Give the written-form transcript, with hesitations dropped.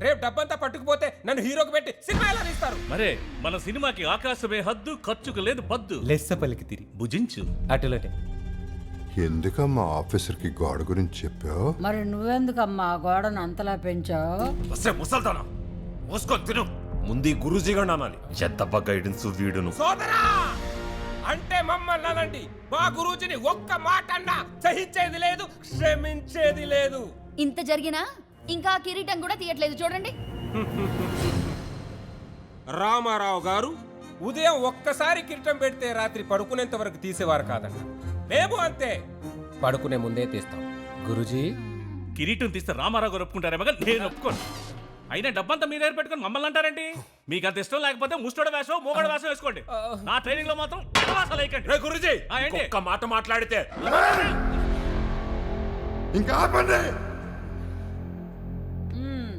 రేపు డబ్బంతా పట్టుకుపోతే నన్ను హీరోకి పెట్టి సినిమా ఎలా తీస్తారు? మరే మన సినిమాకి ఆకాశమే హద్దు, ఖర్చుకు లేదు పద్దు. లెస్స పలికి తిరి భుజించు. అటులటే. ఎందుకమ్మా ఆఫీసర్కి గోడ గురించి చెప్పావు? మరి నువ్వెందుకమ్మా గోడను అంతలా పెంచావు? వస్తే ముసల్దానా మోసుకొని తిను. ముందు గురూజీగా అనాలి. చెత్తబ్బ గైడెన్స్ వీడును. సోదరా అంటే మమ్మల్ని అనండి. మా గురూజీని ఒక్క మాట అన్నా సహించేది లేదు, క్షమించేది లేదు. ఇంత జరిగినా ఇంకా కిరీటం కూడా తీయట్లేదు చూడండి. రామారావు గారు ఉదయం ఒక్కసారి కిరీటం పెడితే రాత్రి పడుకునేంత వరకు తీసేవారు కాదంట. మేము అంతే, పడుకునే ముందే తీస్తాం. గురూజీ కిరీటం తీస్తే రామారావు గారు ఒప్పుకుంటారే మగ నేను ఒప్పుకోను. అయినా డబ్బంతా మీ దగ్గర పెట్టుకొని మమ్మల్ని అంటారండి. మీకు అంత ఇష్టం లేకపోతే ముస్టోడ వేషం, మూగడ వేషం వేసుకోండి. నా ట్రైనింగ్ లో మాత్రం రే గురూజీ ఏంటి? ఒక్క మాట మాట్లాడితే ఇంకా ఆపండి.